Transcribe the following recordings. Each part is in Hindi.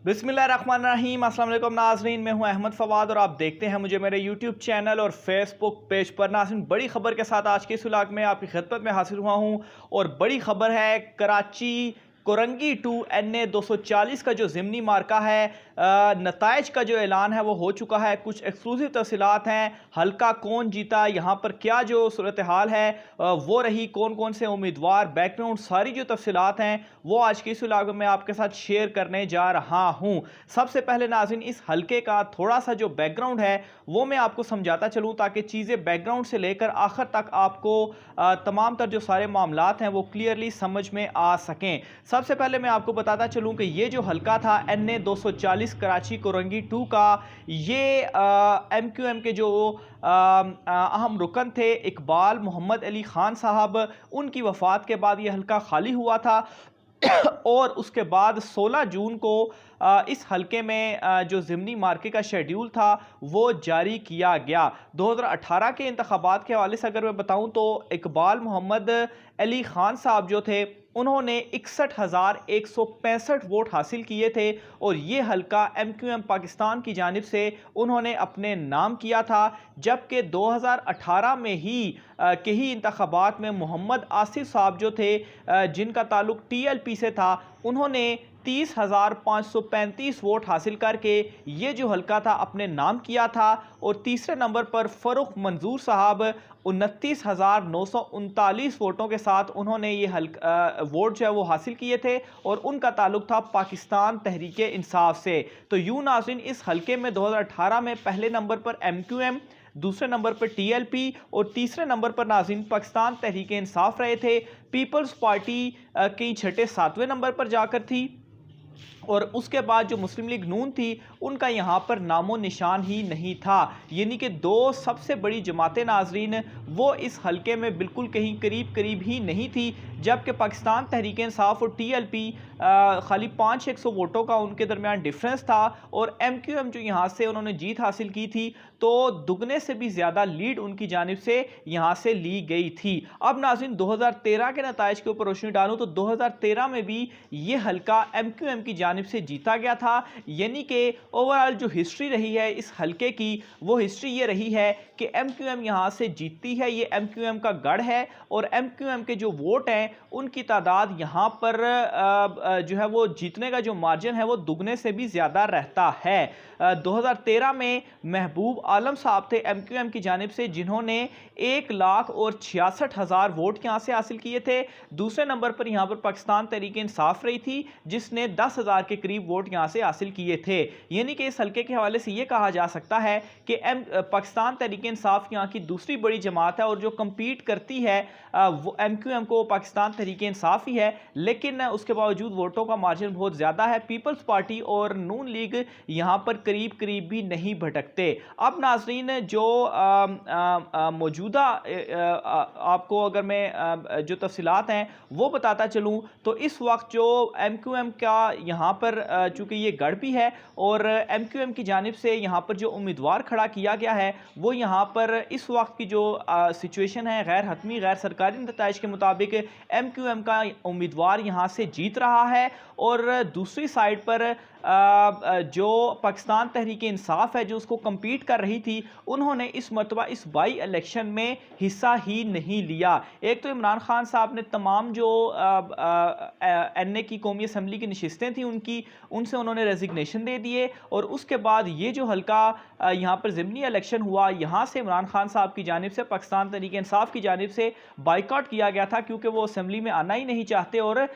बिस्मिल्लाहिर्रहमानिर्रहीम। अस्सलाम वालेकुम नाज़रीन, मैं हूं अहमद फवाद और आप देखते हैं मुझे मेरे यूट्यूब चैनल और फेसबुक पेज पर। नाज़रीन, बड़ी खबर के साथ आज के इस व्लॉग में आपकी खिदमत में हाजिर हुआ हूं और बड़ी खबर है कराची कोरंगी टू NA 240 का जो ज़िमनी मार्का है, नताइज का जो ऐलान है वो हो चुका है। कुछ एक्सक्लूसिव तफसीलात हैं, हल्का कौन जीता, यहाँ पर क्या जो सूरत हाल है वो रही, कौन कौन से उम्मीदवार, बैकग्राउंड, सारी जो तफसीलात हैं वो आज की इस व्लॉग में आपके साथ शेयर करने जा रहा हूँ। सबसे पहले नाज़रीन, इस हल्के का थोड़ा सा जो बैकग्राउंड है वो मैं आपको समझाता चलूँ ताकि चीज़ें बैकग्राउंड से लेकर आखिर तक आपको तमाम तर जो सारे मामलात हैं वो क्लियरली समझ में आ सकें। सबसे पहले मैं आपको बताता चलूं कि ये जो हल्का था NA 240 कराची कोरंगी 2 का, ये MQM के जो अहम रुकन थे इकबाल मोहम्मद अली खान साहब, उनकी वफ़ात के बाद ये हल्का खाली हुआ था और उसके बाद 16 जून को इस हलके में जो ज़िमनी मार्के का शेड्यूल था वो जारी किया गया। 2018 के इंतखाबात के हवाले से अगर मैं बताऊं तो इकबाल मोहम्मद अली खान साहब जो थे उन्होंने 61,165 वोट हासिल किए थे और ये हल्का MQM पाकिस्तान की जानिब से उन्होंने अपने नाम किया था। जबकि 2018 में के ही इंतखाबात में मोहम्मद आसिफ साहब जो थे जिनका ताल्लुक TLP से था, उन्होंने 30,535 वोट हासिल करके ये जो हल्का था अपने नाम किया था। और तीसरे नंबर पर फ़रुख मंजूर साहब 29,939 वोटों के साथ उन्होंने ये वोट जो है वो हासिल किए थे और उनका ताल्लुक था पाकिस्तान तहरीक इंसाफ से। तो यूं नाज़रीन, इस हल्के में 2018 में पहले नंबर पर MQM, दूसरे नंबर पर TLP और तीसरे नंबर पर नाज़रीन पाकिस्तान तहरीक इंसाफ रहे थे। पीपल्स पार्टी कई छठे सातवें नंबर पर जाकर थी और उसके बाद जो मुस्लिम लीग नून थी उनका यहाँ पर नामो निशान ही नहीं था। यानी कि दो सबसे बड़ी जमातें नाजरीन वो इस हलके में बिल्कुल कहीं करीब करीब ही नहीं थी। जबकि पाकिस्तान तहरीक इंसाफ और TLP खाली 500 वोटों का उनके दरमियान डिफरेंस था और MQM जो यहाँ से उन्होंने जीत हासिल की थी तो दुगने से भी ज़्यादा लीड उनकी जानिब से यहाँ से ली गई थी। अब नाज़रीन 2013 के नताइज के ऊपर रोशनी डालूँ तो 2013 में भी ये हल्का MQM की जानिब से जीता गया था। यानी कि ओवरऑल जो हिस्ट्री रही है इस हल्के की वो हिस्ट्री ये रही है कि MQM यहाँ से जीतती है, ये MQM का गढ़ है और MQM के जो वोट हैं उनकी तादाद यहाँ पर जो है वो जीतने का जो मार्जिन है वो दुगने से भी ज़्यादा रहता है। 2013 में महबूब आलम साहब थे MQM की जानिब से जिन्होंने 1,66,000 वोट यहाँ से हासिल किए थे। दूसरे नंबर पर यहाँ पर पाकिस्तान तहरीक इंसाफ रही थी जिसने 10,000 के करीब वोट यहाँ से हासिल किए थे। यानी कि इस हल्के के हवाले से ये कहा जा सकता है कि पाकिस्तान तहरीक इंसाफ यहाँ की दूसरी बड़ी जमात है और जो कम्पीट करती है वो MQM को पाकिस्तान तहरीक इंसाफ ही है, लेकिन उसके बावजूद वोटों का मार्जिन बहुत ज़्यादा है। पीपल्स पार्टी और नून लीग यहाँ पर करीब करीब भी नहीं भटकते। अब नाजरीन जो मौजूदा आपको अगर मैं जो तफसीलात हैं वो बताता चलूँ तो इस वक्त जो MQM का यहाँ पर चूँकि ये गढ़ भी है और MQM की जानिब से यहाँ पर जो उम्मीदवार खड़ा किया गया है वो यहाँ पर इस वक्त की जो सिचुएशन है गैर हतमी गैर सरकारी नताइज के मुताबिक MQM का उम्मीदवार यहाँ से जीत रहा है। और दूसरी साइड पर जो पाकिस्तान तहरीक इंसाफ है जो उसको कम्पीट कर रही थी उन्होंने इस मरतबा इस बाई इलेक्शन में हिस्सा ही नहीं लिया। एक तो इमरान खान साहब ने तमाम जो NA की कौमी असम्बली की नशिस्तें थी उनसे उन्होंने रेजिग्नेशन दे दिए और उसके बाद ये जो हल्का यहाँ पर ज़िमनी इलेक्शन हुआ यहाँ से इमरान खान साहब की जानिब से पाकिस्तान तहरीक इंसाफ की जानिब से बाइकआउट किया गया था क्योंकि वो असम्बली में आना ही नहीं चाहते और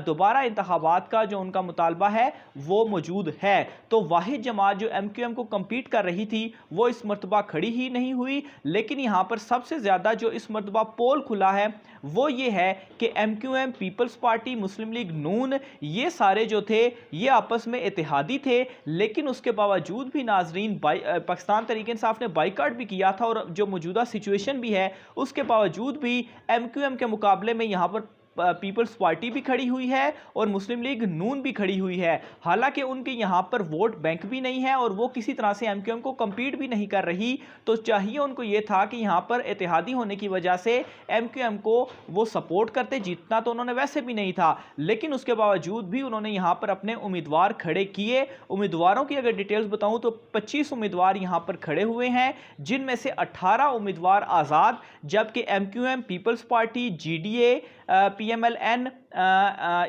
दोबारा इंतखाबात का जो उनका मुतालबा है वो मौजूद है। तो वाहिद जमात जो MQM को कम्पीट कर रही थी वो इस मरतबा खड़ी ही नहीं हुई। लेकिन यहाँ पर सबसे ज़्यादा जो इस मरतबा पोल खुला है वो ये है कि MQM, पीपल्स पार्टी, मुस्लिम लीग नून ये सारे जो थे ये आपस में इत्तेहादी थे, लेकिन उसके बावजूद भी नाजरीन पाकिस्तान तहरीक इंसाफ ने बाइकआउट भी किया था और जो मौजूदा सिचुएशन भी है उसके बावजूद भी MQM के मुकाबले में यहाँ पर पीपल्स पार्टी भी खड़ी हुई है और मुस्लिम लीग नून भी खड़ी हुई है। हालांकि उनके यहां पर वोट बैंक भी नहीं है और वो किसी तरह से एमक्यूएम को कंपीट भी नहीं कर रही, तो चाहिए उनको ये था कि यहां पर इत्तेहादी होने की वजह से एमक्यूएम को वो सपोर्ट करते। जीतना तो उन्होंने वैसे भी नहीं था, लेकिन उसके बावजूद भी उन्होंने यहां पर अपने उम्मीदवार खड़े किए। उम्मीदवारों की अगर डिटेल्स बताऊं तो 25 उम्मीदवार यहां पर खड़े हुए हैं, जिनमें से 18 उम्मीदवार आजाद, जबकि MQM, People's Party, GDA, PMLN,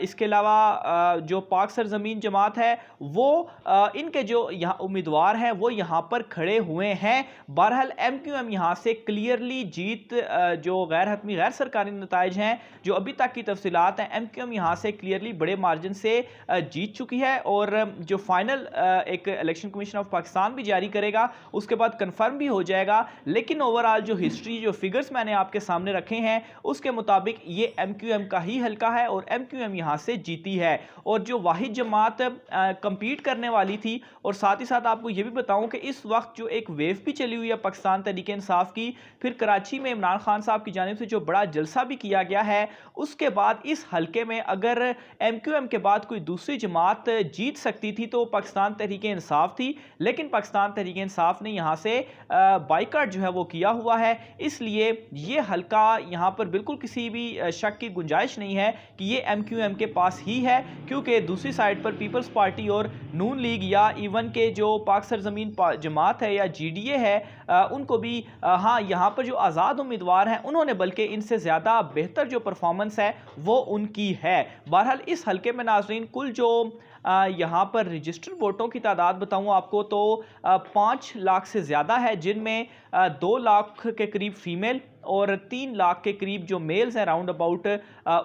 इसके अलावा जो पाक सरजमीन जमात है वो इनके जो यहाँ उम्मीदवार हैं वो यहाँ पर खड़े हुए हैं। बहरहाल एमक्यूएम यहाँ से क्लियरली जीत, जो गैर हतमी गैर सरकारी नताइज हैं जो अभी तक की तफसीलात हैं, एमक्यूएम यहाँ से क्लियरली बड़े मार्जिन से जीत चुकी है और जो फाइनल एक इलेक्शन कमीशन ऑफ पाकिस्तान भी जारी करेगा उसके बाद कन्फर्म भी हो जाएगा। लेकिन ओवरऑल जो हिस्ट्री, जो फिगर्स मैंने आपके सामने रखे हैं उसके मुताबिक ये एमक्यूएम का ही हल्का है और एमक्यूएम यहां से जीती है। और जो वाहिद जमात कंपीट करने वाली थी, और साथ ही साथ आपको यह भी बताऊं कि इस वक्त जो एक वेव भी चली हुई है पाकिस्तान तहरीक इंसाफ की, फिर कराची में इमरान खान साहब की जानिब से जो बड़ा जलसा भी किया गया है, उसके बाद इस हल्के में अगर एमक्यूएम के बाद कोई दूसरी जमात जीत सकती थी तो पाकिस्तान तहरीक इंसाफ थी। लेकिन पाकिस्तान तहरीक इंसाफ ने यहां से बाइकाट जो है वो किया हुआ है, इसलिए ये हल्का यहां पर बिल्कुल किसी भी शक की गुंजाइश नहीं है कि ये एमक्यूएम के पास ही है, क्योंकि दूसरी साइड पर पीपल्स पार्टी और नून लीग या इवन के जो पाक सरजमीन जमात है या जीडीए है, उनको भी हाँ यहाँ पर जो आज़ाद उम्मीदवार हैं उन्होंने बल्कि इनसे ज़्यादा बेहतर जो परफॉर्मेंस है वो उनकी है। बहरहाल इस हल्के में नाजरीन कुल जो यहाँ पर रजिस्टर्ड वोटों की तादाद बताऊँ आपको तो 5 लाख से ज़्यादा है, जिनमें 2 लाख के करीब फीमेल और 3 लाख के करीब जो मेल्स हैं राउंड अबाउट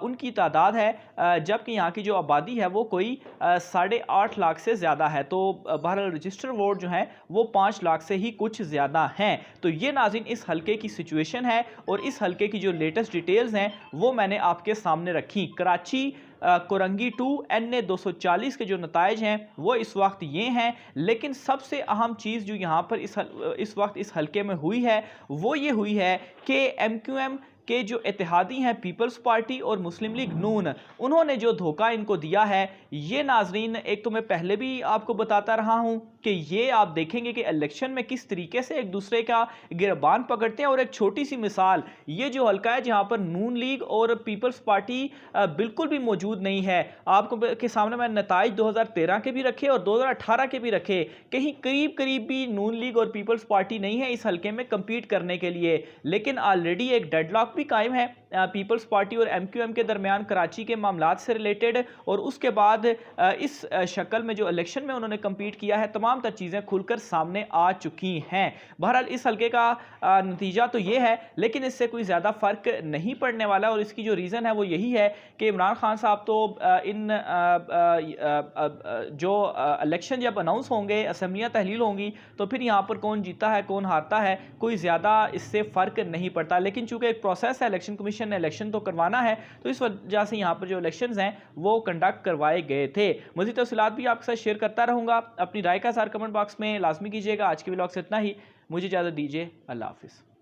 उनकी तादाद है, जबकि यहाँ की जो आबादी है वो कोई 8.5 लाख से ज़्यादा है। तो बहरहाल रजिस्टर वोट जो हैं वो 5 लाख से ही कुछ ज़्यादा हैं। तो ये नाज़रीन इस हल्के की सिचुएशन है और इस हल्के की जो लेटेस्ट डिटेल्स हैं वो मैंने आपके सामने रखी। कराची कोरंगी 2 NA 240 के जो नताइज हैं वो इस वक्त ये हैं, लेकिन सबसे अहम चीज़ जो यहाँ पर इस वक्त इस हल्के में हुई है वो ये हुई है कि एमक्यूएम के जो इत्तेहादी हैं पीपल्स पार्टी और मुस्लिम लीग नून, उन्होंने जो धोखा इनको दिया है, ये नाजरीन एक तो मैं पहले भी आपको बताता रहा हूं कि ये आप देखेंगे कि इलेक्शन में किस तरीके से एक दूसरे का गिरबान पकड़ते हैं। और एक छोटी सी मिसाल, ये जो हल्का है जहां पर नून लीग और पीपल्स पार्टी बिल्कुल भी मौजूद नहीं है, आपको के सामने मैं नताइज 2013 के भी रखे और 2018 के भी रखे, कहीं करीब करीब भी नून लीग और पीपल्स पार्टी नहीं है इस हल्के में कम्पीट करने के लिए। लेकिन ऑलरेडी एक डेडलॉक भी कायम है पीपल्स पार्टी और एमक्यूएम के दरमियान कराची के मामलात से रिलेटेड, और उसके बाद इस शक्ल में जो इलेक्शन में उन्होंने कम्पीट किया है तमाम तर चीज़ें खुलकर सामने आ चुकी हैं। बहरहाल इस हल्के का नतीजा तो ये है, लेकिन इससे कोई ज़्यादा फ़र्क नहीं पड़ने वाला, और इसकी जो रीज़न है वो यही है कि इमरान खान साहब तो इन जो इलेक्शन जब अनाउंस होंगे, असम्बलियाँ तहलील होंगी, तो फिर यहाँ पर कौन जीता है कौन हारता है कोई ज़्यादा इससे फ़र्क नहीं पड़ता। लेकिन चूँकि एक प्रोसेस है, इलेक्शन कमीशन ने इलेक्शन तो करवाना है, तो इस वजह से यहाँ पर जो इलेक्शंस हैं वो कंडक्ट करवाए गए थे। मज़ीद तफ़सीलात भी आपके साथ शेयर करता रहूँगा। अपनी राय का इज़हार कमेंट बॉक्स में लाजमी कीजिएगा। आज के व्लॉग से इतना ही, मुझे इजाज़त दीजिए। अल्लाह हाफ़िज़।